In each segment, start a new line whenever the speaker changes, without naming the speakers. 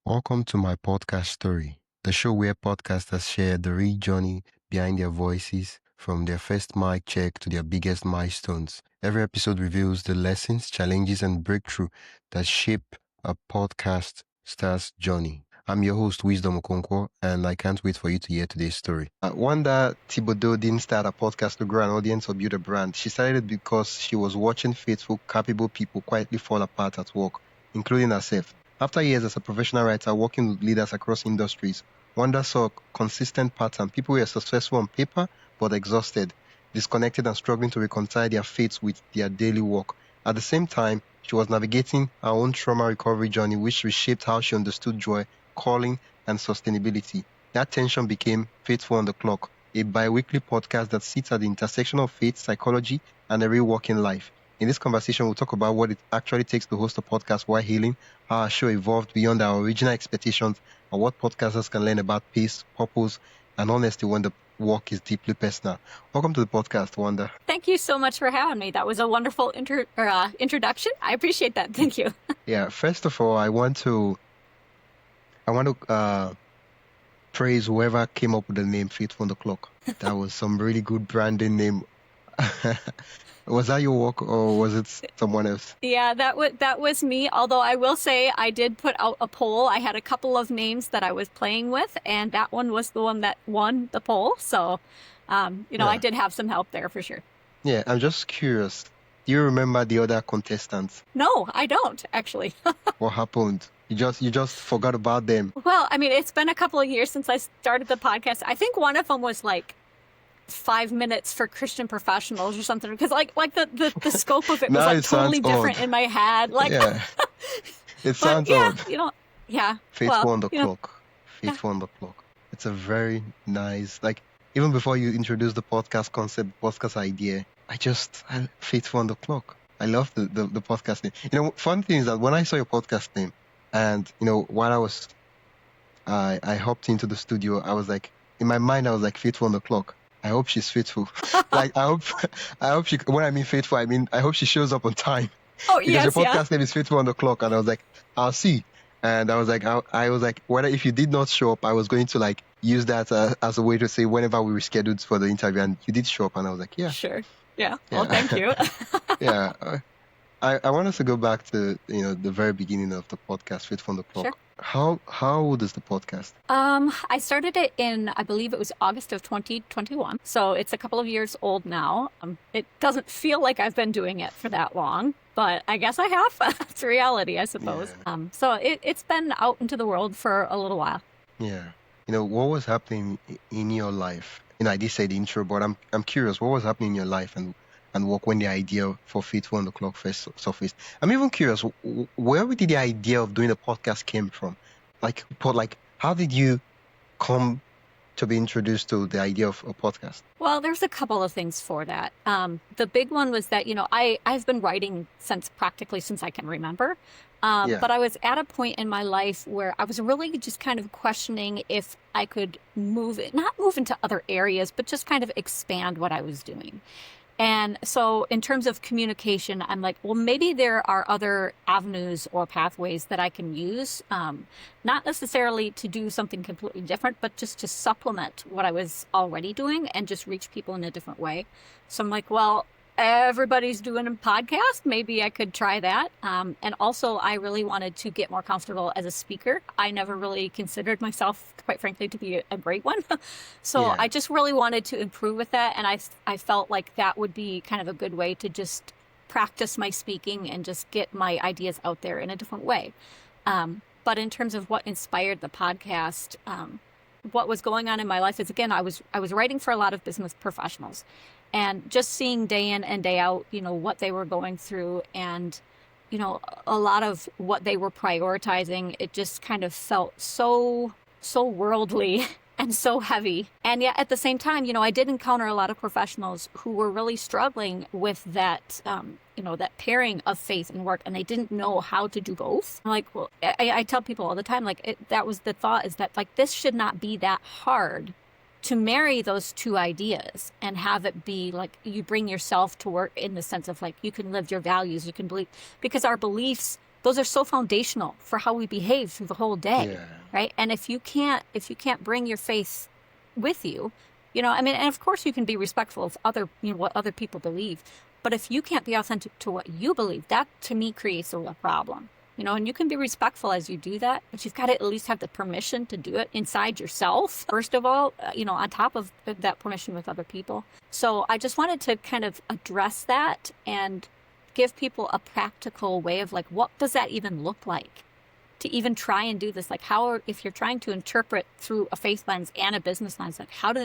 Welcome to my podcast story, the show where podcasters share the real journey behind their voices, from their first mic check to their biggest milestones. Every episode reveals the lessons, challenges, and breakthrough that shape a podcast star's journey. I'm your host, Wisdom Okonkwo, and I can't wait for you to hear today's story. Wanda Thibodeaux didn't start a podcast to grow an audience or build a brand. She started it because she was watching faithful, capable people quietly fall apart at work, including herself. After years as a professional writer working with leaders across industries, Wanda saw a consistent pattern. People were successful on paper, but exhausted, disconnected, and struggling to reconcile their faiths with their daily work. At the same time, she was navigating her own trauma recovery journey, which reshaped how she understood joy, calling, and sustainability. That tension became Faithful on the Clock, a bi-weekly podcast that sits at the intersection of faith, psychology, and a real working life. In this conversation, we'll talk about what it actually takes to host a podcast while healing, how our show evolved beyond our original expectations, and what podcasters can learn about pace, purpose, and honesty when the work is deeply personal. Welcome to the podcast, Wanda.
Thank you so much for having me. That was a wonderful introduction. I appreciate that. Thank you.
Yeah, first of all, I want to praise whoever came up with the name Faithful on the Clock. That was some really good branding name. Was that your work or was it someone else?
Yeah, that was me. Although I will say I did put out a poll. I had a couple of names that I was playing with, and that one was the one that won the poll. So, I did have some help there for sure.
Yeah, I'm just curious. Do you remember the other contestants?
No, I don't actually.
What happened? You just forgot about them.
Well, I mean, it's been a couple of years since I started the podcast. I think one of them was like 5 minutes for Christian professionals or something, because like the scope of it was like totally different odd in my head. Like,
yeah, it sounds odd.
Faithful
on the Clock. Faithful on the Clock. It's a very nice, like, even before you introduce the podcast concept, podcast idea, Faithful on the Clock. I love the podcast name. Fun thing is that when I saw your podcast name, and while I hopped into the studio, I was like, in my mind, I was like, Faithful on the Clock. I hope she's faithful. Like, I hope she, when I mean faithful, I mean, I hope she shows up on time.
Oh,
because
yes,
your podcast name is Faithful on the Clock. And I was like, I'll see. And I was like, whether if you did not show up, I was going to like use that as a way to say whenever we rescheduled for the interview, and you did show up. And I was like, yeah.
Sure. Yeah. Well, thank you.
Yeah. I want us to go back to, the very beginning of the podcast, Faithful on the Clock. Sure. How old is the podcast?
I started it in, I believe it was August of 2021. So it's a couple of years old now. It doesn't feel like I've been doing it for that long, but I guess I have. It's reality, I suppose. Yeah. So it's been out into the world for a little while.
Yeah. What was happening in your life? I did say the intro, but I'm curious, what was happening in your life and work when the idea for Faithful on the Clock first surfaced? I'm even curious, where did the idea of doing a podcast came from? Like, how did you come to be introduced to the idea of a podcast?
Well, there's a couple of things for that. The big one was that, I've been writing since I can remember. But I was at a point in my life where I was really just kind of questioning if I could not move into other areas, but just kind of expand what I was doing. And so in terms of communication, I'm like, well, maybe there are other avenues or pathways that I can use, not necessarily to do something completely different, but just to supplement what I was already doing and just reach people in a different way. So I'm like, well, everybody's doing a podcast. Maybe I could try that. And also, I really wanted to get more comfortable as a speaker. I never really considered myself, quite frankly, to be a great one. So yeah. I just really wanted to improve with that. And I felt like that would be kind of a good way to just practice my speaking and just get my ideas out there in a different way. But in terms of what inspired the podcast, what was going on in my life is, again, I was writing for a lot of business professionals. And just seeing day in and day out, what they were going through and, a lot of what they were prioritizing, it just kind of felt so worldly and so heavy. And yet at the same time, I did encounter a lot of professionals who were really struggling with that, that pairing of faith and work, and they didn't know how to do both. I'm like, well, I tell people all the time, like, that was the thought, is that like, this should not be that hard to marry those two ideas and have it be like you bring yourself to work in the sense of like you can live your values, you can believe, because our beliefs those are so foundational for how we behave through the whole day.
Yeah.
Right. And if you can't bring your faith with you, you know, I mean, and of course you can be respectful of other, you know, what other people believe, but if you can't be authentic to what you believe, that to me creates a real problem. You know, and you can be respectful as you do that, but you've got to at least have the permission to do it inside yourself, first of all, you know, on top of that permission with other people. So I just wanted to kind of address that and give people a practical way of like, what does that even look like to even try and do this? Like if you're trying to interpret through a faith lens and a business lens, like how does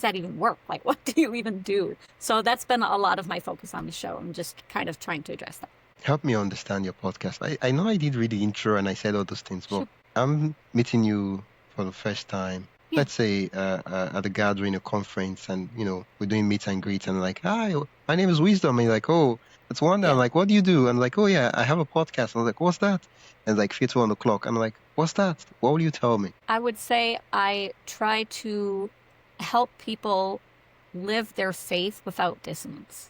that even work? Like, what do you even do? So that's been a lot of my focus on the show. I'm just kind of trying to address that.
Help me understand your podcast. I know I did read the intro and I said all those things, but I'm meeting you for the first time. Yeah. Let's say at a gathering, a conference, and you know we're doing meet and greet, and like, hi, my name is Wisdom. And you're like, oh, it's Wanda. Yeah. I'm like, what do you do? And like, oh yeah, I have a podcast. And I'm like, what's that? And like, fits 1 o'clock. I'm like, what's that? What will you tell me?
I would say I try to help people live their faith without dissonance.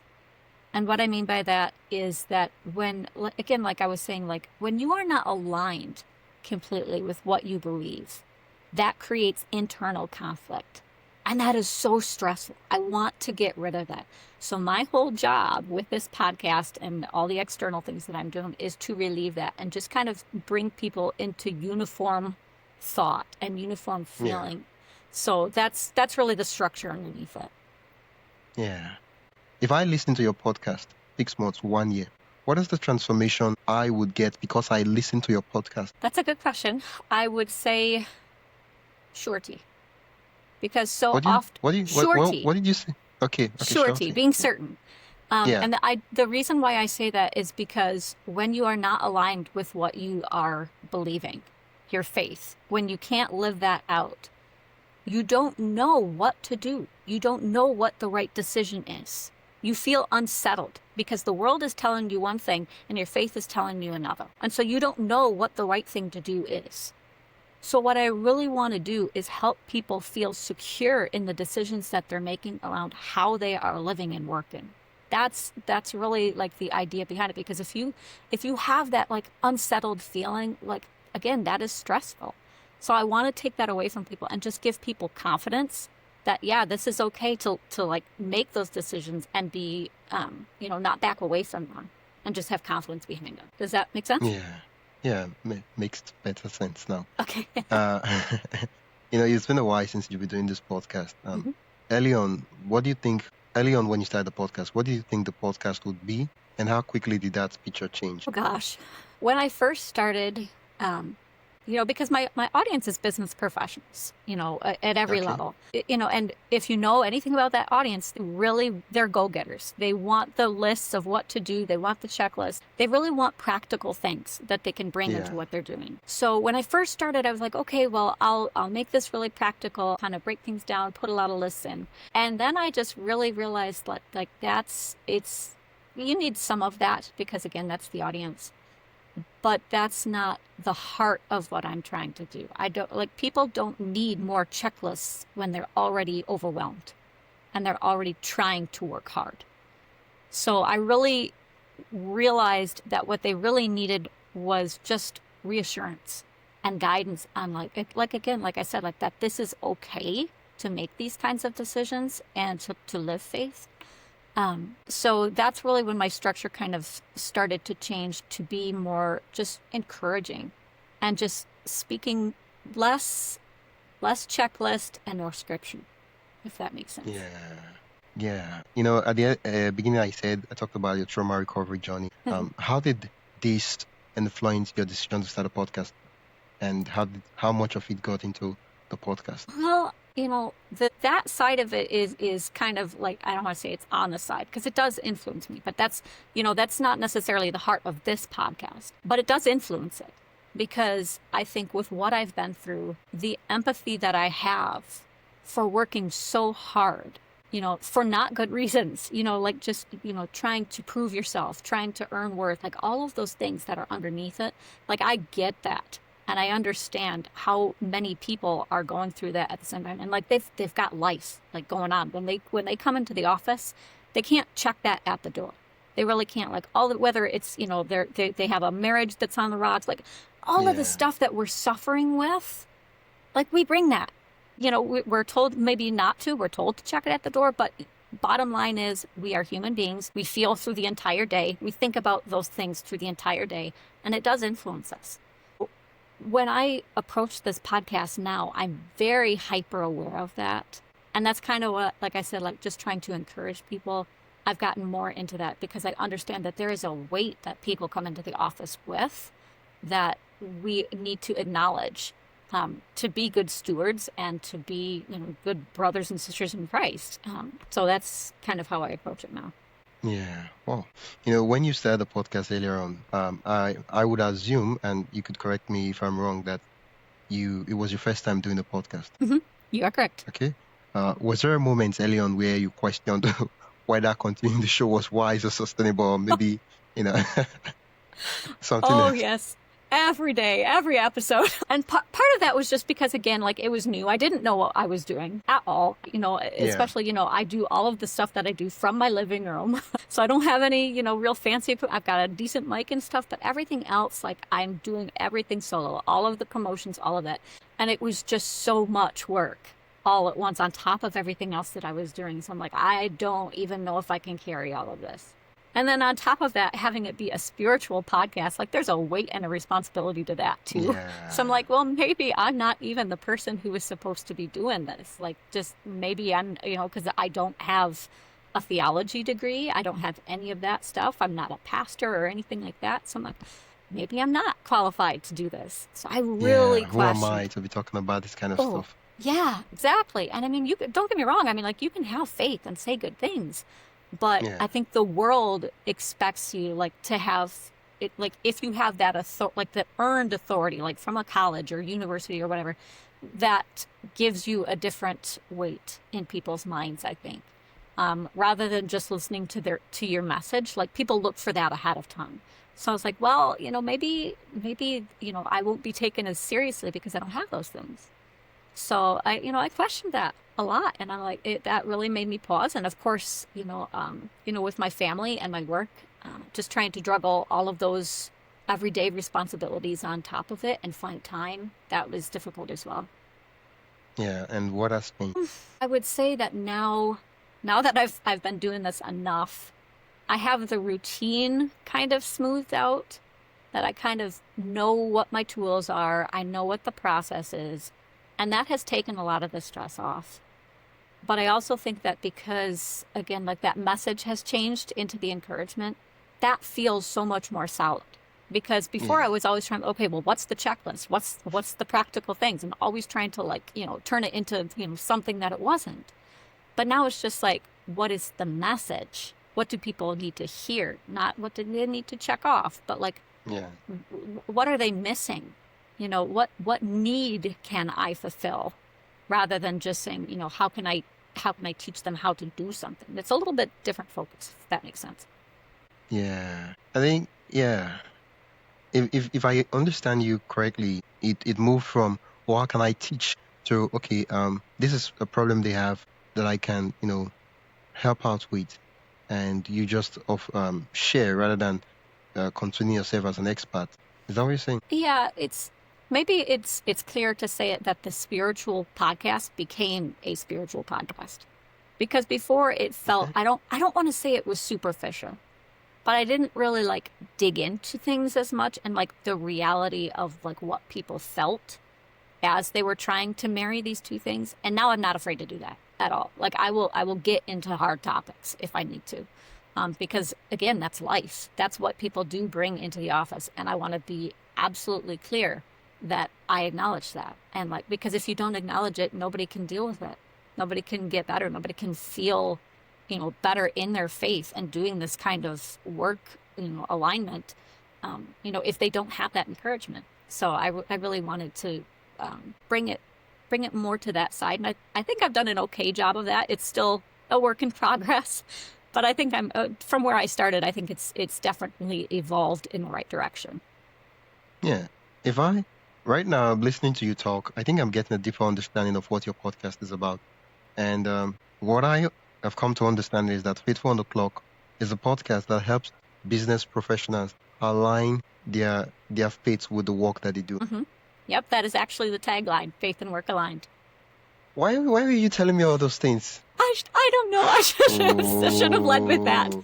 And what I mean by that is that when, again, like I was saying, like when you are not aligned completely with what you believe, that creates internal conflict. And that is so stressful. I want to get rid of that. So my whole job with this podcast and all the external things that I'm doing is to relieve that and just kind of bring people into uniform thought and uniform feeling. Yeah. So that's really the structure underneath it.
Yeah. If I listen to your podcast 6 months, 1 year, what is the transformation I would get because I listen to your podcast?
That's a good question. I would say surety. Because often...
What did you say? Okay.
Surety, being certain. And the reason why I say that is because when you are not aligned with what you are believing, your faith, when you can't live that out, you don't know what to do. You don't know what the right decision is. You feel unsettled because the world is telling you one thing and your faith is telling you another. And so you don't know what the right thing to do is. So what I really want to do is help people feel secure in the decisions that they're making around how they are living and working. That's really like the idea behind it, because if you have that like unsettled feeling, like again, that is stressful. So I want to take that away from people and just give people confidence that, yeah, this is okay to like make those decisions and be, not back away from them and just have confidence behind them. Does that make sense?
Yeah, makes better sense now.
Okay.
It's been a while since you've been doing this podcast. Early on, when you started the podcast, what do you think the podcast would be? And how quickly did that picture change?
Oh, gosh. When I first started, because my audience is business professionals, at every level, and if you know anything about that audience, really, they're go-getters. They want the lists of what to do. They want the checklist. They really want practical things that they can bring into what they're doing. So when I first started, I was like, okay, well, I'll make this really practical, kind of break things down, put a lot of lists in. And then I just really realized you need some of that because, again, that's the audience. But that's not the heart of what I'm trying to do. People don't need more checklists when they're already overwhelmed and they're already trying to work hard. So I really realized that what they really needed was just reassurance and guidance on like I said, that this is okay to make these kinds of decisions and to live faith. So that's really when my structure kind of started to change to be more just encouraging and just speaking less checklist and more scripture, if that makes sense.
Yeah. At the beginning, I talked about your trauma recovery journey. How did this influence your decision to start a podcast, and how much of it got into the podcast?
Well, that side of it is kind of like, I don't want to say it's on the side because it does influence me, but that's not necessarily the heart of this podcast, but it does influence it because I think with what I've been through, the empathy that I have for working so hard, for not good reasons, trying to prove yourself, trying to earn worth, like all of those things that are underneath it. Like I get that. And I understand how many people are going through that at the same time. And like they've got life like going on. When they come into the office, they can't check that at the door. They really can't. Like whether it's, they have a marriage that's on the rocks, like all of the stuff that we're suffering with, like we bring that. We're told maybe not to. We're told to check it at the door, but bottom line is we are human beings. We feel through the entire day. We think about those things through the entire day, and it does influence us. When I approach this podcast now, I'm very hyper aware of that. And that's kind of what, like I said, like just trying to encourage people. I've gotten more into that because I understand that there is a weight that people come into the office with that we need to acknowledge to be good stewards and to be good brothers and sisters in Christ. So that's kind of how I approach it now.
Yeah. Well, when you started the podcast earlier on, I would assume, and you could correct me if I'm wrong, that it was your first time doing the podcast.
Mm-hmm. You are correct.
Okay. Was there a moment early on where you questioned whether continuing the show was wise or sustainable, or maybe, something else?
Oh, yes. Every day, every episode. And part of that was just because, again, like it was new. I didn't know what I was doing at all, especially, I do all of the stuff that I do from my living room. So I don't have any, real fancy, I've got a decent mic and stuff, but everything else, like I'm doing everything solo, all of the promotions, all of that. And it was just so much work all at once on top of everything else that I was doing. So I'm like, I don't even know if I can carry all of this. And then on top of that, having it be a spiritual podcast, like there's a weight and a responsibility to that too.
Yeah.
So I'm like, well, maybe I'm not even the person who is supposed to be doing this. Like just maybe I'm, because I don't have a theology degree. I don't have any of that stuff. I'm not a pastor or anything like that. So I'm like, maybe I'm not qualified to do this. So I really
who am I to be talking about this kind of stuff?
Yeah, exactly. And I mean, don't get me wrong. I mean, like you can have faith and say good things. But I think the world expects you to have it, like if you have that the earned authority, like from a college or university or whatever, that gives you a different weight in people's minds, I think, rather than just listening to your message. Like people look for that ahead of time. So I was like, well, maybe I won't be taken as seriously because I don't have those things. So I questioned that a lot, and I'm like, that really made me pause. And of course, with my family and my work, just trying to juggle all of those everyday responsibilities on top of it and find time, that was difficult as well.
Yeah, and what has changed?
I would say that now that I've been doing this enough, I have the routine kind of smoothed out, that I kind of know what my tools are, I know what the process is. And that has taken a lot of the stress off. But I also think that because, again, like that message has changed into the encouragement, that feels so much more solid. Because before I was always trying, okay, well, what's the checklist? What's the practical things? And always trying to turn it into, something that it wasn't. But now it's just like, what is the message? What do people need to hear? Not what do they need to check off, but what are they missing? What need can I fulfill, rather than just saying, how can I teach them how to do something? It's a little bit different focus, if that makes sense.
Yeah, I think, if I understand you correctly, it moved from, well, how can I teach, to, okay, this is a problem they have that I can, help out with, and you just share rather than continue yourself as an expert. Is that what you're saying?
Yeah, it's clear to say it that the spiritual podcast became a spiritual podcast, because before it felt, I don't want to say it was superficial, but I didn't really dig into things as much and the reality of what people felt as they were trying to marry these two things. And now I'm not afraid to do that at all. I will get into hard topics if I need to. Because again, that's life. That's what people do bring into the office. And I want to be absolutely clear that I acknowledge that. And because if you don't acknowledge it, nobody can deal with it. Nobody can get better. Nobody can feel, better in their faith and doing this kind of work, alignment, if they don't have that encouragement. So I really wanted to bring it more to that side. And I think I've done an okay job of that. It's still a work in progress. But I think I'm from where I started, I think it's definitely evolved in the right direction.
Yeah. Right now, I'm listening to you talk, I think I'm getting a deeper understanding of what your podcast is about. And what I have come to understand is that Faithful on the Clock is a podcast that helps business professionals align their faith with the work that they do.
Yep, that is actually the tagline, faith and work aligned.
Why were you telling me all those things?
I don't know. I should have led with that.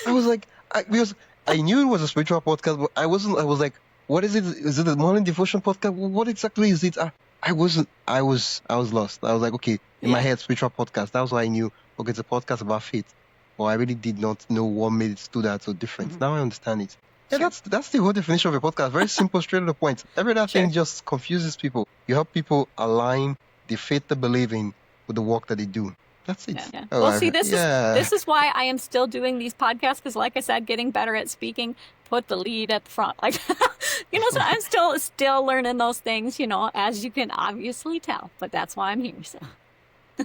I was like, because I knew it was a spiritual podcast, but I wasn't. I was like, what is it? Is it a morning devotion podcast? What exactly is it? I wasn't. I was lost. I was like, okay, in my head, spiritual podcast. That was why I knew. Okay, it's a podcast about faith. But I really did not know what made it do that so different. Now I understand it. Yeah,
Sure.
that's the whole definition of a podcast. Very simple, straight to the point. Every other thing just confuses people. You help people align the faith they believe in with the work that they do. That's it.
Yeah. Well, see, this is why I am still doing these podcasts, because like I said, getting better at speaking, put the lead at the front. Like, so I'm still learning those things, as you can obviously tell. But that's why I'm here. So.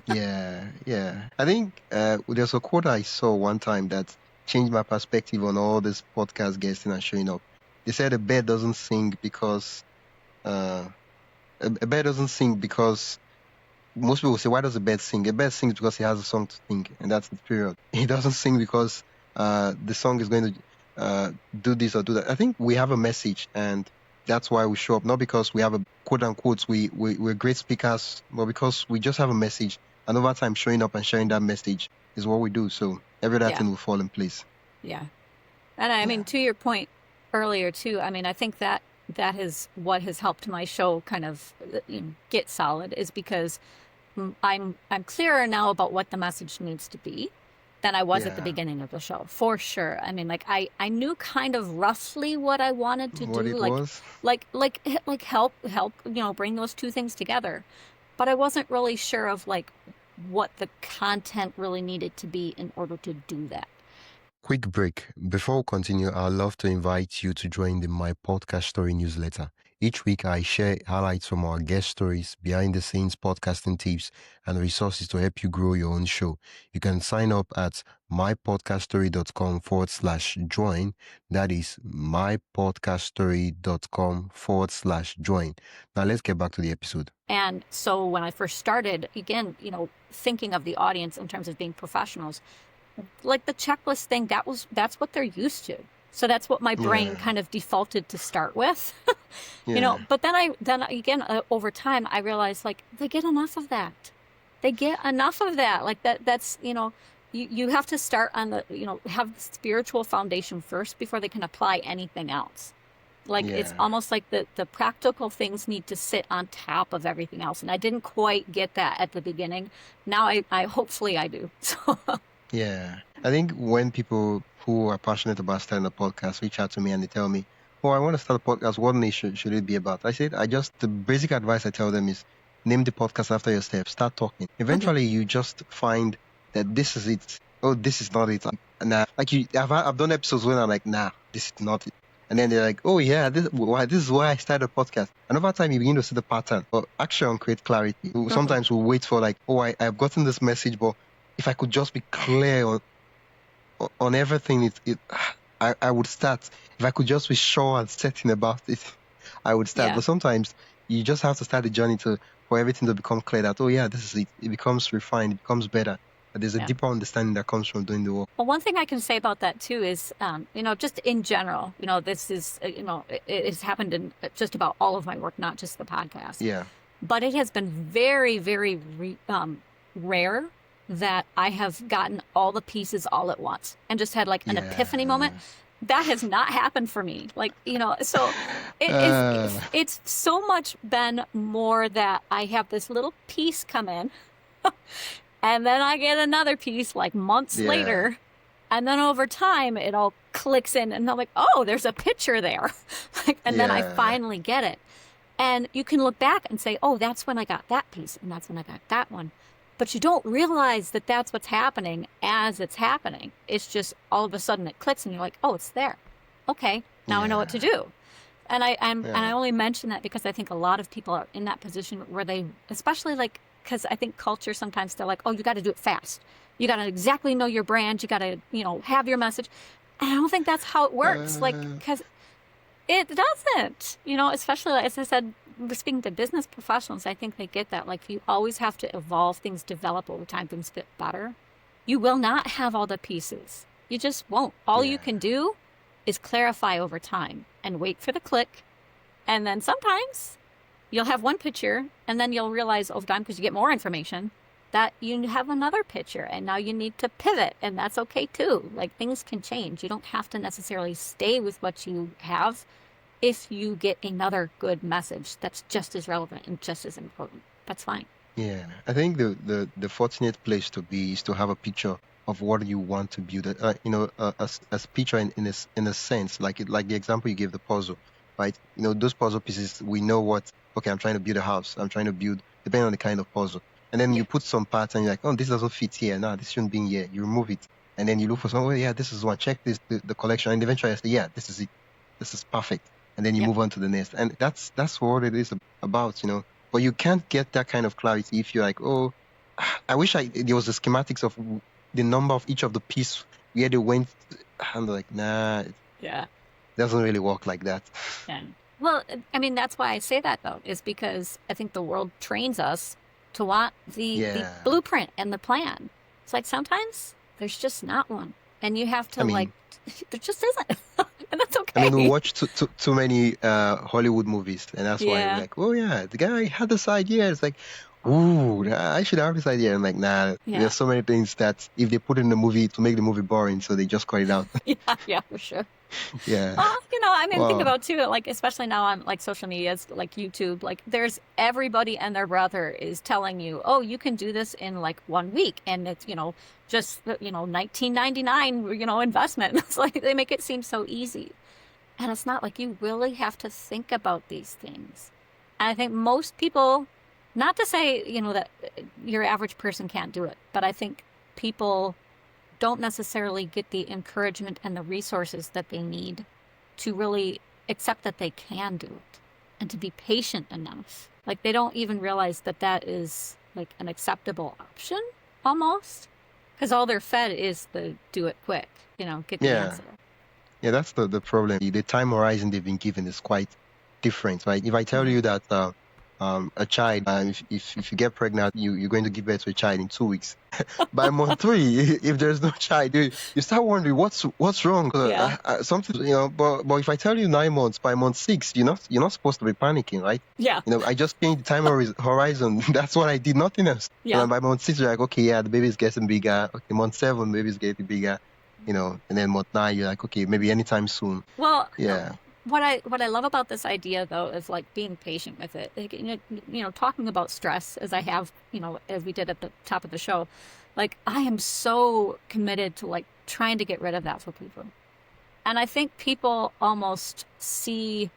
Yeah. I think there's a quote I saw one time that changed my perspective on all this podcast guesting and showing up. They said a bird doesn't sing because most people say, why does a bird sing? A bird sings because he has a song to sing, and that's the period. He doesn't sing because the song is going to do this or do that. I think we have a message, and that's why we show up. Not because we have a quote unquote we're great speakers, but because we just have a message. And over time, showing up and sharing that message is what we do. So every other thing will fall in place.
Yeah, and I mean, to your point earlier too. I mean, I think that is what has helped my show kind of get solid, is because I'm clearer now about what the message needs to be than I was at the beginning of the show, for sure. I mean, like I knew kind of roughly what I wanted to do, like help bring those two things together, but I wasn't really sure of like what the content really needed to be in order to do that.
Quick break. Before we continue, I'd love to invite you to join the My Podcast Story newsletter. Each week, I share highlights from our guest stories, behind-the-scenes podcasting tips, and resources to help you grow your own show. You can sign up at mypodcaststory.com/join. That is mypodcaststory.com/join. Now, let's get back to the episode.
And so when I first started, again, thinking of the audience in terms of being professionals, like the checklist thing, that's what they're used to. So that's what my brain kind of defaulted to start with, but then again, over time, I realized like they get enough of that. Like that's, you have to start on the, have the spiritual foundation first before they can apply anything else. Like it's almost like the practical things need to sit on top of everything else. And I didn't quite get that at the beginning. Now I hopefully I do. So.
Yeah. I think when people who are passionate about starting a podcast reach out to me and they tell me, oh, I want to start a podcast, what niche should it be about? I said, the basic advice I tell them is name the podcast after your steps, start talking. Eventually, you just find that this is it. Oh, this is not it. Nah. I've done episodes when I'm like, nah, this is not it. And then they're like, oh yeah, this is why I started a podcast. And over time, you begin to see the pattern. But action create clarity. Sometimes we'll wait for like, oh, I've gotten this message, but if I could just be clear on everything, I would start. If I could just be sure and certain about it, I would start. But sometimes you just have to start the journey for everything to become clear that, oh yeah, this is it. It becomes refined, it becomes better. But there's a deeper understanding that comes from doing the work.
Well, one thing I can say about that too is, just in general, this is, it has happened in just about all of my work, not just the podcast.
Yeah.
But it has been very, very rare that I have gotten all the pieces all at once and just had like an epiphany moment. That has not happened for me. Like, so it's so much been more that I have this little piece come in and then I get another piece like months later. And then over time, it all clicks in and I'm like, oh, there's a picture there. Then I finally get it. And you can look back and say, oh, that's when I got that piece. And that's when I got that one. But you don't realize that that's what's happening as it's happening. It's just all of a sudden it clicks and you're like, oh, it's there. Okay, now I know what to do. And I only mention that because I think a lot of people are in that position where they, especially like, because I think culture sometimes they're like, oh, you got to do it fast. You got to exactly know your brand. You got to, have your message. And I don't think that's how it works. Because it doesn't, especially as I said, speaking to business professionals, I think they get that. Like, you always have to evolve things, develop over time, things get better. You will not have all the pieces You just won't. All you
Yeah.
can do is clarify over time and wait for the click. And then sometimes you'll have one picture and then you'll realize over time, because you get more information, that you have another picture and now you need to pivot, and that's okay too. Like, things can change. You don't have to necessarily stay with what you have if you get another good message that's just as relevant and just as important. That's fine.
Yeah, I think the fortunate place to be is to have a picture of what you want to build. A picture in a sense, like the example you gave, the puzzle, right? Those puzzle pieces, we know what. Okay, I'm trying to build a house. I'm trying to build, depending on the kind of puzzle. And then you put some parts, and you're like, oh, this doesn't fit here. No, this shouldn't be in here. You remove it, and then you look for somewhere. Yeah, this is one. Check the collection, and eventually I say, yeah, this is it. This is perfect. And then you move on to the next, and that's what it is about. But you can't get that kind of clarity if you're like, oh, I wish there was the schematics of the number of each of the piece where they went. I'm like, nah, it doesn't really work like that.
Yeah. Well, I mean, that's why I say that, though, is because I think the world trains us to want the blueprint and the plan. It's like sometimes there's just not one. And you have to, there just isn't. And that's okay.
I mean, we watch too many Hollywood movies, and that's why we're like, oh yeah, the guy had this idea. It's like, ooh, I should have this idea. I'm like, nah, there's so many things that if they put it in the movie to make the movie boring, so they just cut it out.
Yeah, for sure.
Yeah.
Well, I mean, think about too, like, especially now on like social media, like YouTube, like there's everybody and their brother is telling you, oh, you can do this in like 1 week. And it's, just, $19.99, investment. It's like, they make it seem so easy. And it's not. Like, you really have to think about these things. And I think most people, not to say, that your average person can't do it, but I think people don't necessarily get the encouragement and the resources that they need to really accept that they can do it and to be patient enough. Like, they don't even realize that that is like an acceptable option almost, because all they're fed is the do it quick, get the answer.
Yeah, that's the problem. The time horizon they've been given is quite different, right? If I tell you that a child, if you get pregnant, you're going to give birth to a child in 2 weeks. By month 3, if there's no child, you start wondering what's wrong. Something, but if I tell you 9 months, by month 6, you're not supposed to be panicking, right?
Yeah.
I just changed the time horizon. That's what I did. Nothing else.
Yeah.
And by month 6, you're like, okay, yeah, the baby's getting bigger. Okay, month 7, baby's getting bigger. And then month 9, you're like, okay, maybe anytime soon.
Well,
yeah.
What I love about this idea, though, is like being patient with it. Like, talking about stress, as I have, as we did at the top of the show, like, I am so committed to like trying to get rid of that for people. And I think people almost see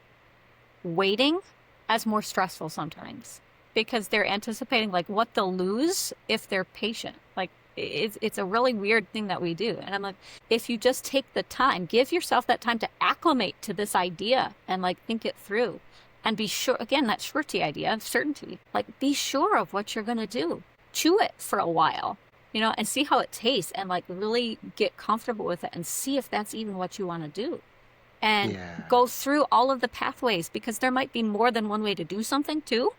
waiting as more stressful sometimes because they're anticipating like what they'll lose if they're patient. Like, it's a really weird thing that we do. And I'm like, if you just take the time, give yourself that time to acclimate to this idea and like think it through and be sure, again, that surety idea, certainty, like be sure of what you're going to do. Chew it for a while, and see how it tastes and like really get comfortable with it and see if that's even what you want to do. And go through all of the pathways, because there might be more than one way to do something too.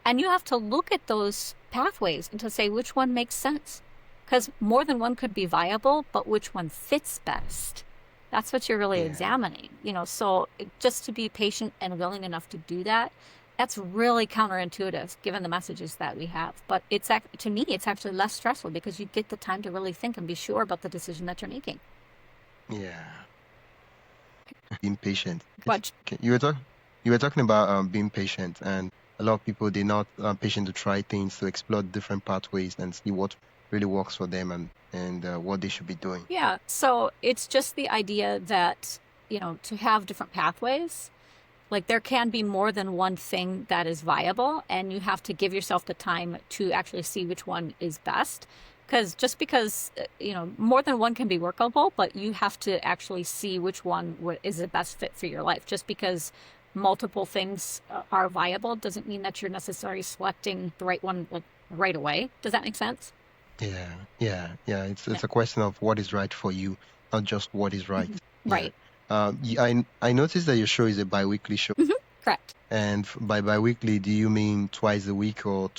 And you have to look at those pathways and to say which one makes sense. Because more than one could be viable, but which one fits best? That's what you're really examining, So just to be patient and willing enough to do that, that's really counterintuitive given the messages that we have. But to me, it's actually less stressful because you get the time to really think and be sure about the decision that you're making.
Yeah. Being patient.
What?
You were talking about being patient, and a lot of people, they're not patient to try things, to explore different pathways and see what really works for them and what they should be doing.
Yeah. So it's just the idea that, to have different pathways, like there can be more than one thing that is viable, and you have to give yourself the time to actually see which one is best. Because more than one can be workable, but you have to actually see which one is the best fit for your life. Just because multiple things are viable doesn't mean that you're necessarily selecting the right one like right away. Does that make sense?
Yeah. It's a question of what is right for you, not just what is right.
Mm-hmm. Right.
I noticed that your show is a bi-weekly show.
Mm-hmm. Correct.
And by bi-weekly, do you mean twice a week or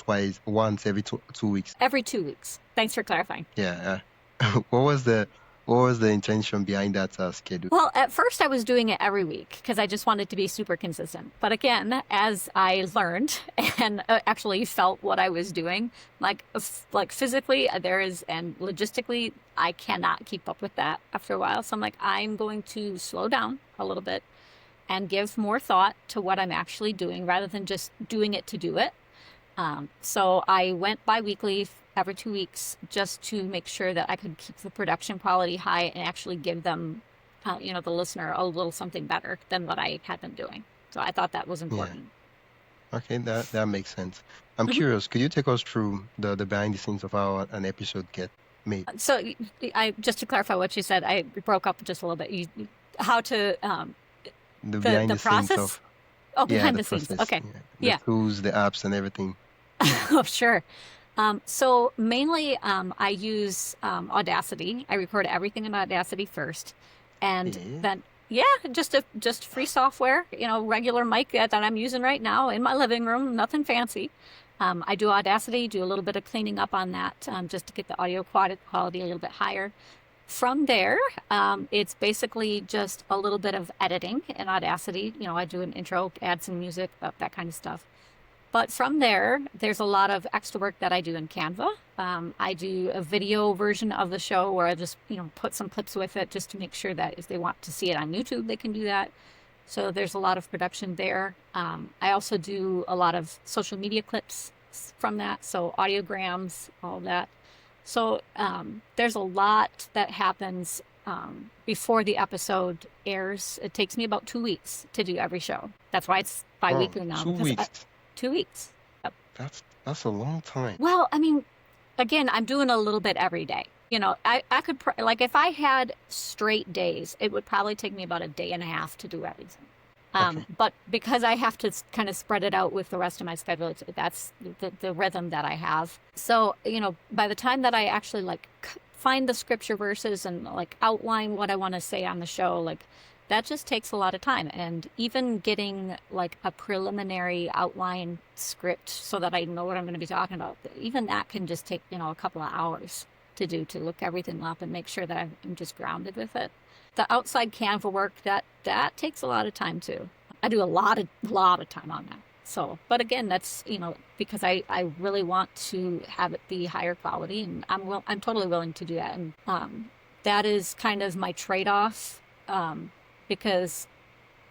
once every 2 weeks?
Every 2 weeks. Thanks for clarifying.
Yeah. What was the What was the intention behind that schedule?
Well, at first I was doing it every week because I just wanted to be super consistent. But again, as I learned and actually felt what I was doing, like physically and logistically, I cannot keep up with that after a while. So I'm like, I'm going to slow down a little bit and give more thought to what I'm actually doing rather than just doing it to do it. So I went bi-weekly every 2 weeks just to make sure that I could keep the production quality high and actually give them, the listener a little something better than what I had been doing. So I thought that was important.
Yeah. Okay, that makes sense. I'm curious, could you take us through the behind the scenes of how an episode gets made?
So just to clarify what you said, I broke up just a little bit. How to
the process? Scenes of...
Oh, behind the scenes.
Process.
Okay.
The tools, the apps, and everything.
Oh, sure. So mainly I use Audacity. I record everything in Audacity first. And then, just free software, regular mic that I'm using right now in my living room, nothing fancy. I do Audacity, do a little bit of cleaning up on that just to get the audio quality a little bit higher. From there, it's basically just a little bit of editing in Audacity. I do an intro, add some music, that kind of stuff. But from there, there's a lot of extra work that I do in Canva. I do a video version of the show where I just, put some clips with it just to make sure that if they want to see it on YouTube, they can do that. So there's a lot of production there. I also do a lot of social media clips from that. So audiograms, all that. So there's a lot that happens before the episode airs. It takes me about 2 weeks to do every show. That's why it's bi-weekly now.
2 weeks.
2 weeks. Yep.
That's a long time.
Well, I mean, again, I'm doing a little bit every day. I could, if I had straight days, it would probably take me about a day and a half to do everything. Okay. But because I have to kind of spread it out with the rest of my schedule, that's the rhythm that I have. So, by the time that I actually find the scripture verses and outline what I want to say on the show, that just takes a lot of time. And even getting a preliminary outline script so that I know what I'm going to be talking about, even that can just take, a couple of hours to do, to look everything up and make sure that I'm just grounded with it. The outside Canva work, that takes a lot of time too. I do a lot of time on that. So, but again, that's, because I really want to have it be higher quality, and I'm totally willing to do that. And that is kind of my trade-off, because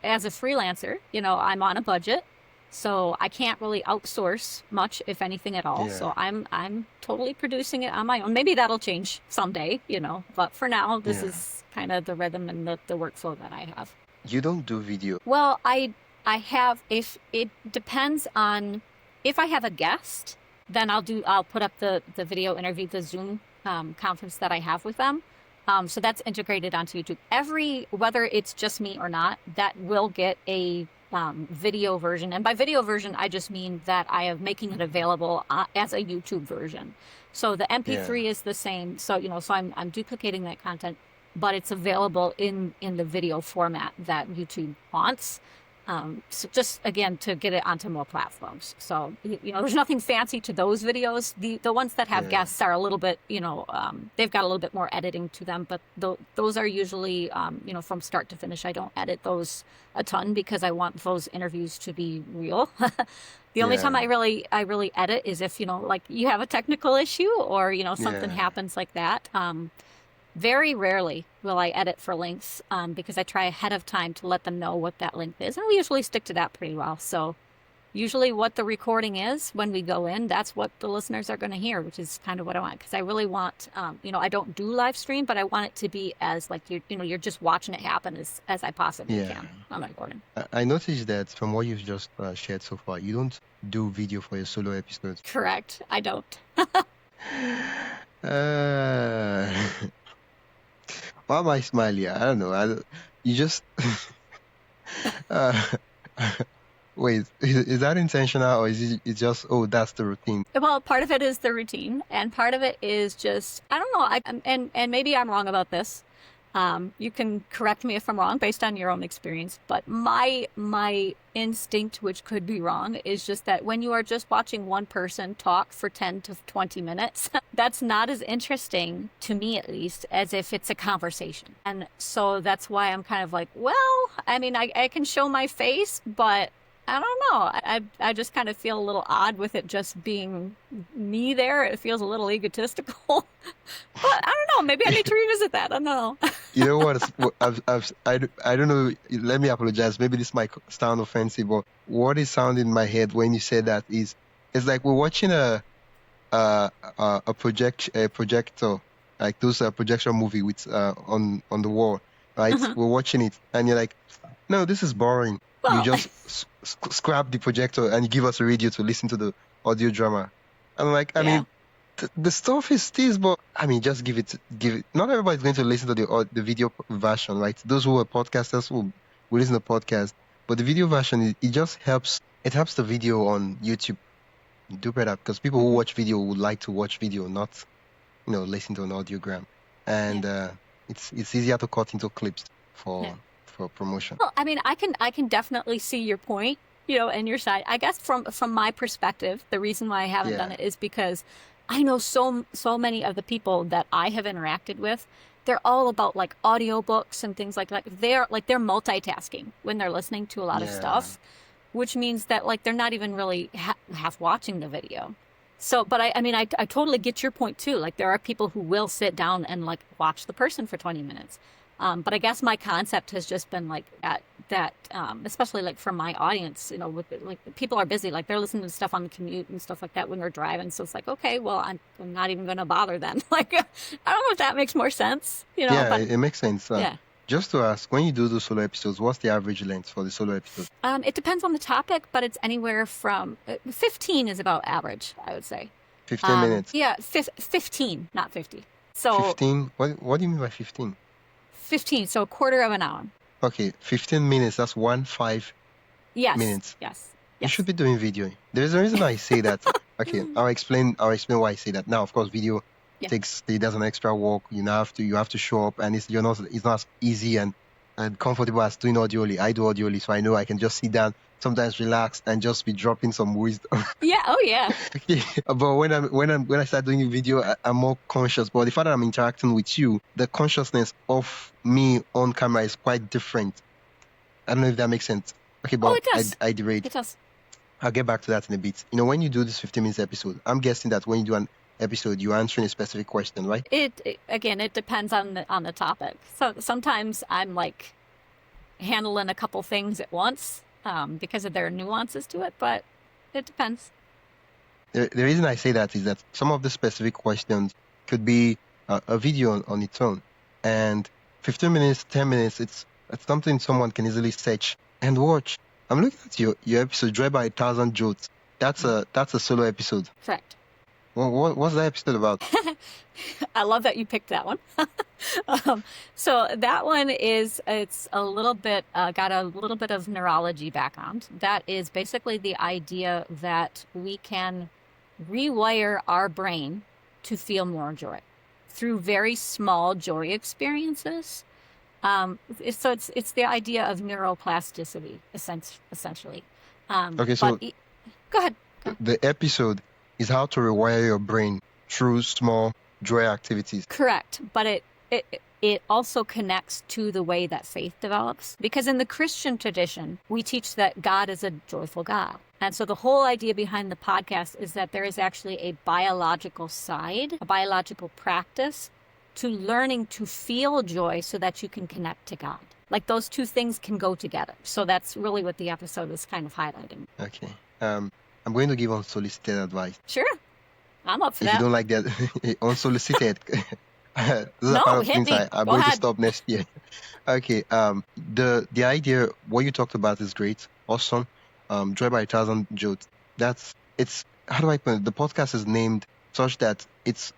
as a freelancer, I'm on a budget, so I can't really outsource much, if anything at all. Yeah. So I'm totally producing it on my own. Maybe that'll change someday, but for now, this is kind of the rhythm and the workflow that I have.
You don't do video?
Well, I have, if it depends on, if I have a guest, then I'll put up the video interview, the Zoom conference that I have with them. So that's integrated onto YouTube. Whether it's just me or not, that will get a video version. And by video version, I just mean that I am making it available as a YouTube version. So the MP3 is the same. So, so I'm duplicating that content, but it's available in the video format that YouTube wants. So just, again, to get it onto more platforms. So, there's nothing fancy to those videos. The ones that have guests are a little bit, they've got a little bit more editing to them, but those are usually, from start to finish. I don't edit those a ton because I want those interviews to be real. The only time I really edit is if, you have a technical issue or, something happens like that. Very rarely will I edit for links because I try ahead of time to let them know what that link is. And we usually stick to that pretty well. So usually what the recording is when we go in, that's what the listeners are going to hear, which is kind of what I want. Because I really want, I don't do live stream, but I want it to be as you're just watching it happen as I possibly can on my recording.
I noticed that from what you've just shared so far, you don't do video for your solo episodes.
Correct. I don't.
Why am I smiling? I don't know. You just... Wait, is that intentional or is it just, that's the routine?
Well, part of it is the routine and part of it is just, I don't know, and maybe I'm wrong about this, You can correct me if I'm wrong based on your own experience, but my instinct, which could be wrong, is just that when you are just watching one person talk for 10 to 20 minutes, that's not as interesting, to me at least, as if it's a conversation. And so that's why I'm kind of like, well, I mean, I can show my face, but I don't know. I just kind of feel a little odd with it just being me there. It feels a little egotistical. But I don't know. Maybe I need to revisit that. I don't know.
You know what? I don't know. Let me apologize. Maybe this might sound offensive, but what is sounding in my head when you say that is, it's like we're watching a projector, like those projection movie with on the wall, right? We're watching it, and you're like, no, this is boring. You
Well,
just scrap the projector and you give us a radio to listen to the audio drama. I'm like, I
yeah.
mean, the stuff is this, but I mean, just give it. Not everybody's going to listen to the video version, right? Those who are podcasters will listen to podcast, but the video version it just helps. It helps the video on YouTube do better because people who watch video would like to watch video, not listen to an audiogram, and it's easier to cut into clips for promotion.
Well, I mean, I can definitely see your point, and your side. I guess from my perspective, the reason why I haven't done it is because I know so many of the people that I have interacted with. They're all about like audiobooks and things like that. They're multitasking when they're listening to a lot of stuff, which means that like they're not even really half watching the video. So, but I mean, I totally get your point too. Like there are people who will sit down and like watch the person for 20 minutes. But I guess my concept has just been like that, especially like for my audience, with like people are busy, like they're listening to stuff on the commute and stuff like that when they're driving. So it's like, okay, well, I'm not even going to bother then. Like, I don't know if that makes more sense,
Yeah,
but
it makes sense.
yeah.
Just to ask, when you do those solo episodes, what's the average length for the solo episode?
It depends on the topic, but it's anywhere from 15 is about average, I would say.
15 minutes.
Yeah, 15, not 50. So
15. What do you mean by 15?
15, so a quarter of an hour.
Okay, 15 minutes. That's 15 minutes.
Yes.
You should be doing video. There's a reason I say that. Okay, I'll explain why I say that. Now, of course, video there's an extra work. You have to show up, and it's not as easy and comfortable as doing audio only. I do audio only, so I know I can just sit down, sometimes relax, and just be dropping some wisdom.
Yeah. Oh yeah.
Okay. But when I start doing video, I'm more conscious. But the fact that I'm interacting with you, the consciousness of me on camera is quite different. I don't know if that makes sense. Okay, but
it does.
I derailed.
It does.
I'll get back to that in a bit. When you do this 15 minutes episode, I'm guessing that when you do an episode, you're answering a specific question, right?
It depends on the topic. So sometimes I'm like handling a couple things at once because of their nuances to it, but it depends.
The reason I say that is that some of the specific questions could be a video on its own, and 15 minutes, 10 minutes, it's something someone can easily search and watch. I'm looking at your episode, Drive by 1,000 Jolts. That's a solo episode.
Correct.
What's that episode about?
I love that you picked that one. So that one it's a little bit got a little bit of neurology background. That is basically the idea that we can rewire our brain to feel more joy through very small joy experiences. So it's the idea of neuroplasticity, essentially.
Okay, so
go ahead.
The episode is how to rewire your brain through small joy activities.
Correct, but it also connects to the way that faith develops. Because in the Christian tradition, we teach that God is a joyful God. And so the whole idea behind the podcast is that there is actually a biological side, a biological practice to learning to feel joy so that you can connect to God. Like those two things can go together. So that's really what the episode is kind of highlighting.
Okay. I'm going to give unsolicited advice.
Sure. I'm up for
If
that.
you don't like that, unsolicited. Those
No,
are part of
hit
things
me.
I'm
Go
going to
ahead.
stop next year. Okay. The idea, what you talked about is great. Awesome. Joy by 1,000 Jolts. How do I put it? The podcast is named such that it's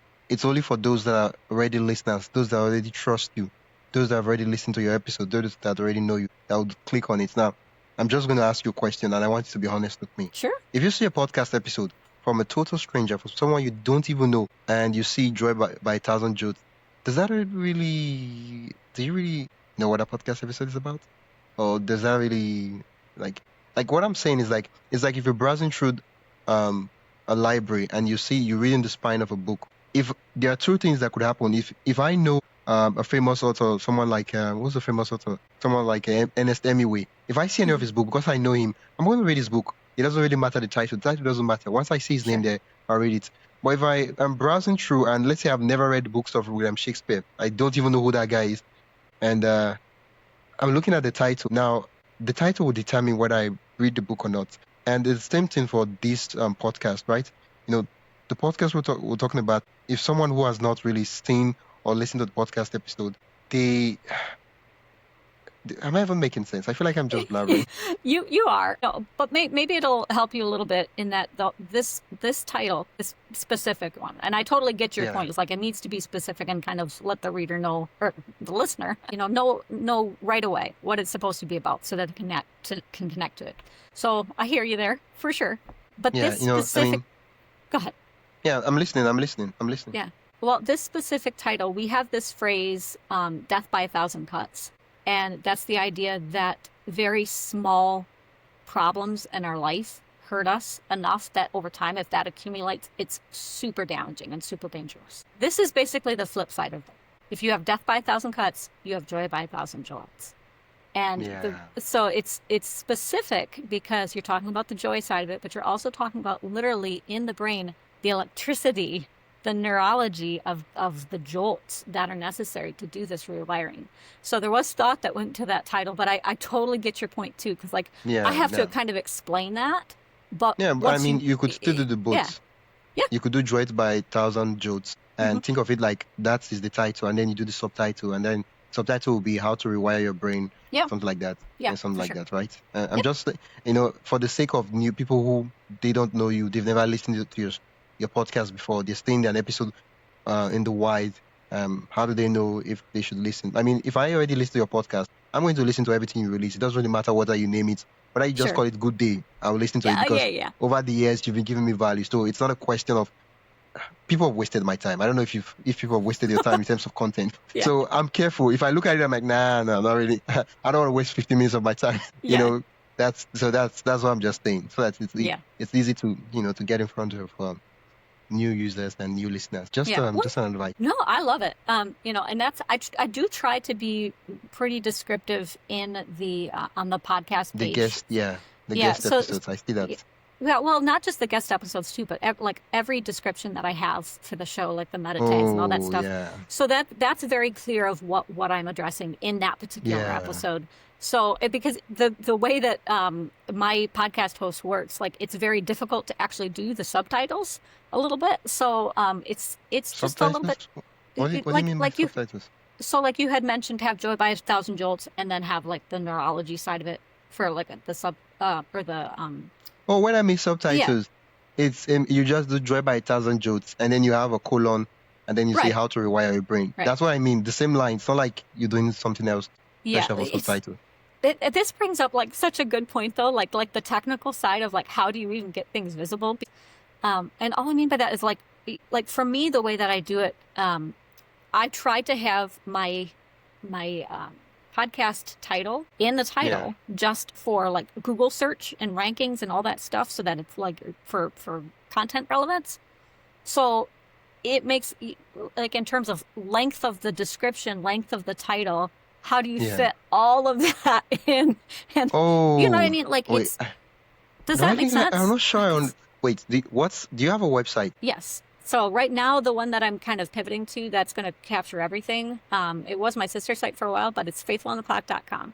only for those that are already listeners, those that already trust you, those that have already listened to your episode, those that already know you, that would click on it. Now, I'm just going to ask you a question, and I want you to be honest with me.
Sure.
If you see a podcast episode from a total stranger, from someone you don't even know, and you see Joy by 1,000 Jolts, does that really do you really know what a podcast episode is about? Or does that really like what I'm saying is like it's like if you're browsing through a library and you're reading the spine of a book. If there are two things that could happen, if I know a famous author, someone like what's a famous author? Someone like Ernest Hemingway. If I see any of his book because I know him, I'm going to read his book. It doesn't really matter the title. The title doesn't matter. Once I see his name there, I'll read it. But if I am browsing through and let's say I've never read books of William Shakespeare, I don't even know who that guy is, and I'm looking at the title. Now, the title will determine whether I read the book or not. And it's the same thing for this podcast, right? You know, the podcast we're talking about, if someone who has not really seen or listened to the podcast episode, am I even making sense? I feel like I'm just blabbering.
You are, no, but maybe it'll help you a little bit in that this title, this specific one, and I totally get your point. It's like it needs to be specific and kind of let the reader know, or the listener, know right away what it's supposed to be about, so that they can connect to it. So I hear you there for sure. But this specific, go ahead.
Yeah, I'm listening.
Yeah. Well, this specific title, we have this phrase, "death by 1,000 cuts." And that's the idea that very small problems in our life hurt us enough that over time, if that accumulates, it's super damaging and super dangerous. This is basically the flip side of it. If you have death by 1,000 cuts, you have joy by 1,000 jolts. And so it's specific because you're talking about the joy side of it, but you're also talking about literally in the brain, the electricity, the neurology of the jolts that are necessary to do this rewiring. So there was thought that went to that title, but I totally get your point too, because I have to kind of explain that. But
I mean, you could still do the both.
Yeah.
You could do joy by 1,000 jolts and think of it like that is the title, and then you do the subtitle, and then subtitle will be how to rewire your brain, something like that.
Yeah,
something like that, right? I'm just, for the sake of new people who they don't know you, they've never listened to your podcast before, they're staying an episode in the wild. How do they know if they should listen? I mean, if I already listen to your podcast, I'm going to listen to everything you release. It doesn't really matter whether you name it, whether you just call it Good Day. I'll listen to it because over the years you've been giving me value. So it's not a question of people have wasted my time. I don't know if people have wasted your time in terms of content. So I'm careful. If I look at it, I'm like, nah, not really. I don't want to waste 50 minutes of my time. That's what I'm just saying. So that it's easy to to get in front of new users and new listeners. Just an advice.
No, I love it. And that's I do try to be pretty descriptive in the on the podcast page.
Guest episodes. I see that.
Yeah, well, not just the guest episodes too, but every description that I have for the show, like the meditates and all that stuff. Yeah. So that's very clear of what I'm addressing in that particular episode. So because the way that my podcast host works, like it's very difficult to actually do the subtitles a little bit. So it's just a little bit.
What do you mean by subtitles?
So like you had mentioned, have joy by 1,000 jolts, and then have like the neurology side of it for like the sub or the
Oh, when I mean subtitles, it's you just do joy by 1,000 jolts, and then you have a colon, and then you say how to rewire your brain. Right. That's what I mean. The same line. It's not like you're doing something else special for subtitle.
This brings up like such a good point though, like the technical side of like how do you even get things visible, and all I mean by that is like for me the way that I do it, I try to have my podcast title in the title just for like Google search and rankings and all that stuff, so that it's like for content relevance. So it makes like in terms of length of the description, length of the title, how do you fit all of that in? And you know what I mean? Like does that make sense?
I'm not sure. Do you have a website?
Yes. So right now, the one that I'm kind of pivoting to, that's going to capture everything. It was my sister site for a while, but it's faithfulonclock.com.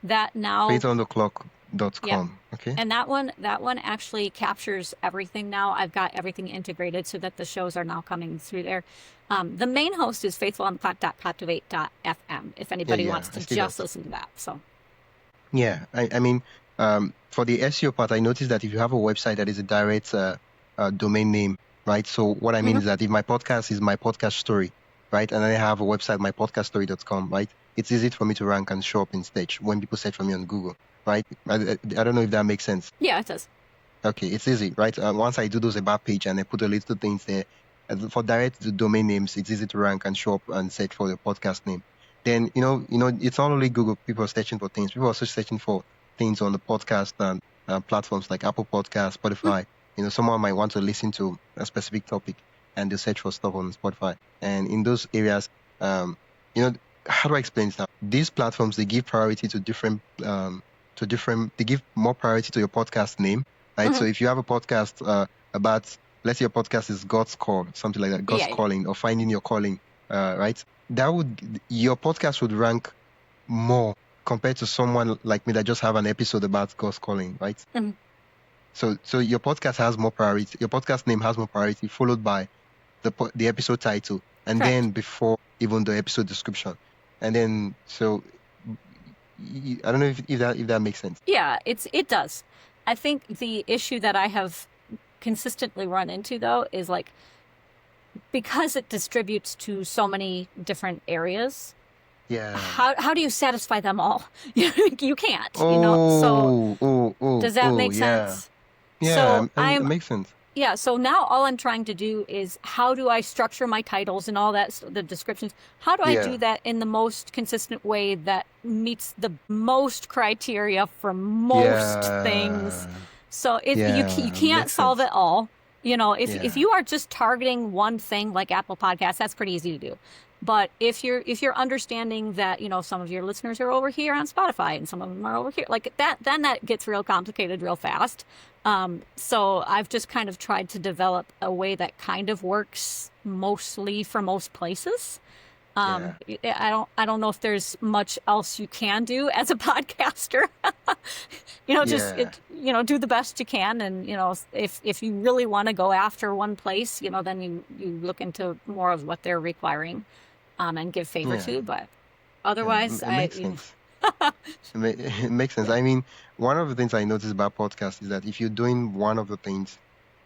That now
faithfulonclock.com. Okay.
And that one actually captures everything now. I've got everything integrated so that the shows are now coming through there. The main host is faithfulonclock.captivate.fm. If anybody wants to just listen to that. So.
Yeah, I mean, for the SEO part, I noticed that if you have a website that is a direct domain name. Right. So what I mean is that if my podcast is my podcast story, right, and then I have a website, mypodcaststory.com, right, it's easy for me to rank and show up in stage when people search for me on Google, right? I don't know if that makes sense.
Yeah, it does.
Okay, it's easy, right? Once I do those about page and I put a little things there, for direct domain names, it's easy to rank and show up and search for the podcast name. then it's not only Google. People are searching for things. People are also searching for things on the podcast and platforms like Apple Podcasts, Spotify. Someone might want to listen to a specific topic, and they search for stuff on Spotify. And in those areas, you know, how do I explain this now? These platforms, they give priority to different they give more priority to your podcast name, right? So if you have a podcast about, let's say your podcast is God's Call, something like that, God's Calling, or Finding Your Calling, right? Your podcast would rank more compared to someone like me that just have an episode about God's Calling, right? So your podcast has more priority. Your podcast name has more priority, followed by the episode title, and
Correct.
then before even the episode description, and then I don't know if that makes sense.
Yeah, it does. I think the issue that I have consistently run into, though, is like, because it distributes to so many different areas.
Yeah.
How do you satisfy them all? You can't. So does that make sense?
Yeah. So it makes sense.
Yeah, so now all I'm trying to do is, how do I structure my titles and all that, the descriptions? How do I do that in the most consistent way that meets the most criteria for most things? So you can't solve it all. If you are just targeting one thing like Apple Podcasts, that's pretty easy to do. But if you're understanding that, some of your listeners are over here on Spotify and some of them are over here, like that, then that gets real complicated real fast. So I've just kind of tried to develop a way that kind of works mostly for most places. I don't know if there's much else you can do as a podcaster. Do the best you can. And, if you really want to go after one place, then you look into more of what they're requiring, and give favor to. But otherwise,
it makes sense. It makes sense. I mean, one of the things I noticed about podcasts is that if you're doing one of the things,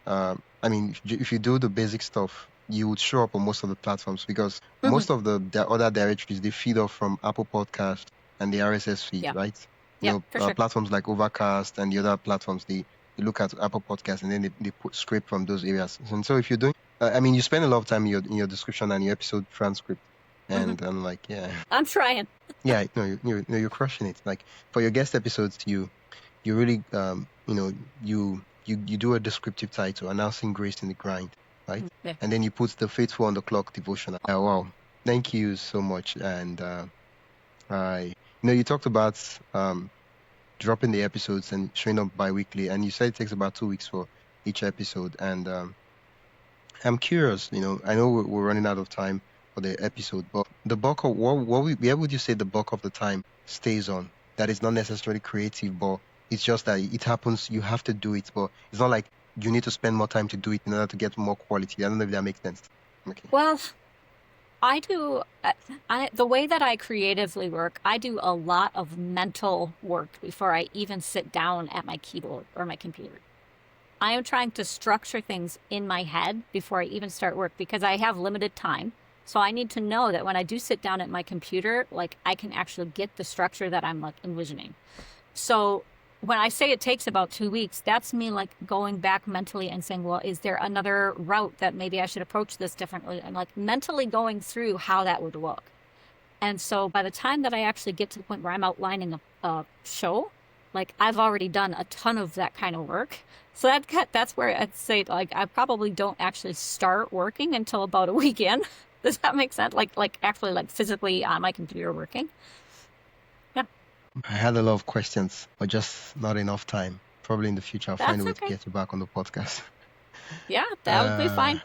if you do the basic stuff, you would show up on most of the platforms, because most of the other directories, they feed off from Apple Podcast and the RSS feed, right?
Sure.
Platforms like Overcast and the other platforms, they look at Apple Podcasts and then they scrape from those areas. And so if you're doing, you spend a lot of time in your description and your episode transcript. And I'm like,
I'm trying.
Yeah, no, you're crushing it. Like, for your guest episodes, you really, you do a descriptive title, announcing grace in the grind, right?
Yeah.
And then you put the faithful on the clock devotional. Wow, thank you so much. And you talked about dropping the episodes and showing up bi-weekly, and you said it takes about 2 weeks for each episode. And I'm curious. I know we're running out of time for the episode, but the bulk of where would you say the bulk of the time stays on? That is not necessarily creative, but it's just that it happens. You have to do it, but it's not like you need to spend more time to do it in order to get more quality. I don't know if that makes sense. Okay.
Well, I do. The way that I creatively work, I do a lot of mental work before I even sit down at my keyboard or my computer. I am trying to structure things in my head before I even start work, because I have limited time. So I need to know that when I do sit down at my computer, like, I can actually get the structure that I'm like envisioning. So when I say it takes about 2 weeks, that's me like going back mentally and saying, well, is there another route that maybe I should approach this differently? And like mentally going through how that would look. And so by the time that I actually get to the point where I'm outlining a show, like, I've already done a ton of that kind of work. So that's where I'd say, like, I probably don't actually start working until about a week in. Does that make sense? Like actually, like, physically on my computer working. Yeah.
I had a lot of questions, but just not enough time. Probably in the future, I'll find a way to get you back on the podcast.
Yeah, that would be fine.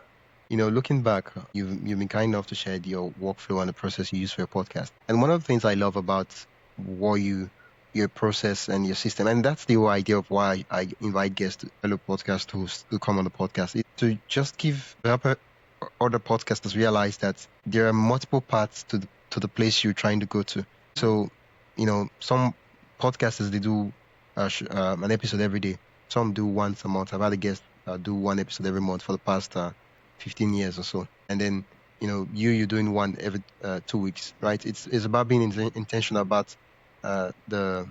Looking back, you've been kind enough to share your workflow and the process you use for your podcast. And one of the things I love about your process and your system, and that's the whole idea of why I invite guests, fellow podcast hosts, to come on the podcast, is to just give other podcasters realize that there are multiple paths to the place you're trying to go to. So, some podcasters, they do an episode every day. Some do once a month. I've had a guest do one episode every month for the past 15 years or so. And then, you're doing one every 2 weeks, right? It's about being intentional about the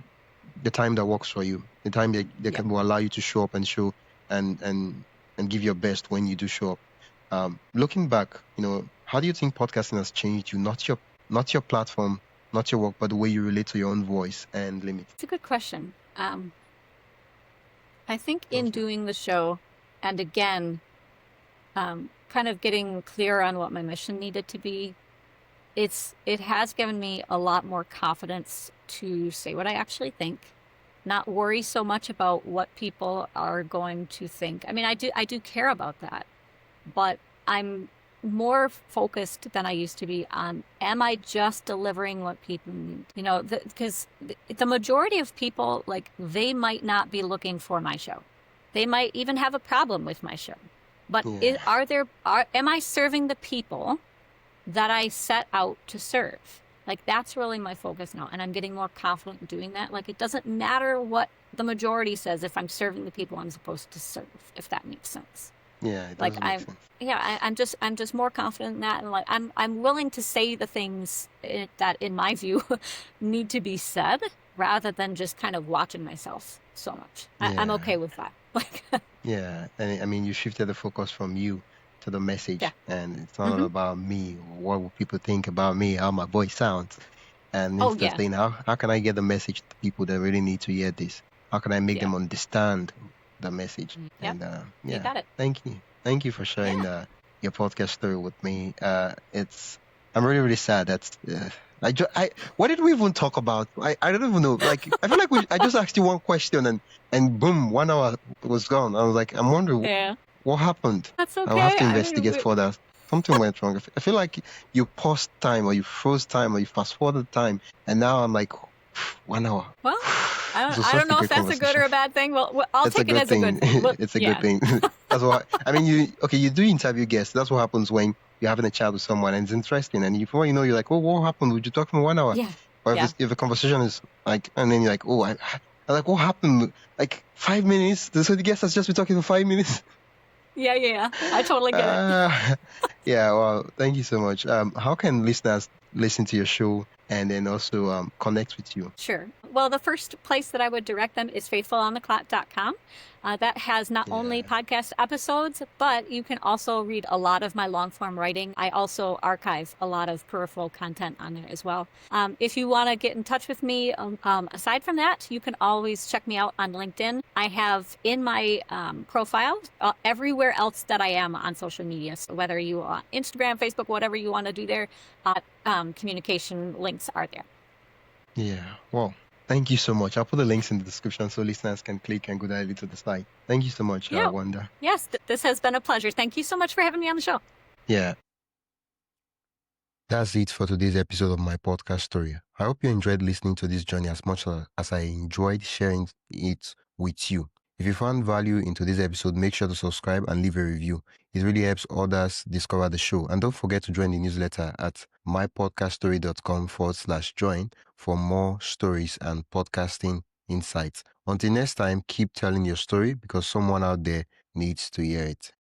time that works for you, the time that will allow you to show up and show and give your best when you do show up. Looking back, how do you think podcasting has changed you? Not your platform Not your work, but the way you relate to your own voice and limits?
It's a good question. I think in doing the show, and again, kind of getting clear on what my mission needed to be, it has given me a lot more confidence to say what I actually think, not worry so much about what people are going to think. I mean, I do care about that, but I'm more focused than I used to be on, am I just delivering what people need? You know, because the majority of people, like, they might not be looking for my show. They might even have a problem with my show. But am I serving the people that I set out to serve? Like, that's really my focus now. And I'm getting more confident in doing that. Like, it doesn't matter what the majority says if I'm serving the people I'm supposed to serve, if that makes sense.
Yeah, it does make sense.
Yeah, I'm just more confident in that, and like I'm willing to say the things that, in my view, need to be said, rather than just kind of watching myself so much. I'm okay with that. Like,
yeah, and I mean, you shifted the focus from you to the message,
Yeah.
and it's not all about me. What will people think about me? How my voice sounds, and instead saying, how can I get the message to people that really need to hear this? How can I make them understand the message?
Yeah.
And
You got it.
Thank you for sharing your podcast story with me. I'm really, really sad. What did we even talk about? I don't even know. Like, I feel like I just asked you one question and boom, 1 hour was gone. I was like, I'm wondering what happened.
That's okay.
I'll have to investigate further. Something went wrong. I feel like you paused time, or you froze time, or you fast forwarded time, and now I'm like, 1 hour.
Well, I don't know if that's a good or a bad thing. Well, I'll take it as a good thing.
It's a good thing. That's what I mean. You do interview guests. That's what happens when you're having a chat with someone and it's interesting. And before you know, you're like, oh, what happened? Would you talk for 1 hour?
Yeah.
Or if the conversation is like, and then you're like, oh, I like, what happened? Like 5 minutes? So the guest has just been talking for 5 minutes?
Yeah. I totally get it.
Yeah, well, thank you so much. How can listeners listen to your show and then also connect with you?
Sure. Well, the first place that I would direct them is faithfulontheclock.com. That has not only podcast episodes, but you can also read a lot of my long form writing. I also archive a lot of peripheral content on there as well. If you want to get in touch with me, aside from that, you can always check me out on LinkedIn. I have in my profile everywhere else that I am on social media. So whether you are on Instagram, Facebook, whatever you want to do there, communication links are there.
Yeah. Well, thank you so much. I'll put the links in the description so listeners can click and go directly to the site. Thank you so much, Wanda.
Yes, this has been a pleasure. Thank you so much for having me on the show.
Yeah. That's it for today's episode of my podcast story. I hope you enjoyed listening to this journey as much as I enjoyed sharing it with you. If you found value in today's episode, make sure to subscribe and leave a review. It really helps others discover the show. And don't forget to join the newsletter at mypodcaststory.com/join for more stories and podcasting insights. Until next time, keep telling your story because someone out there needs to hear it.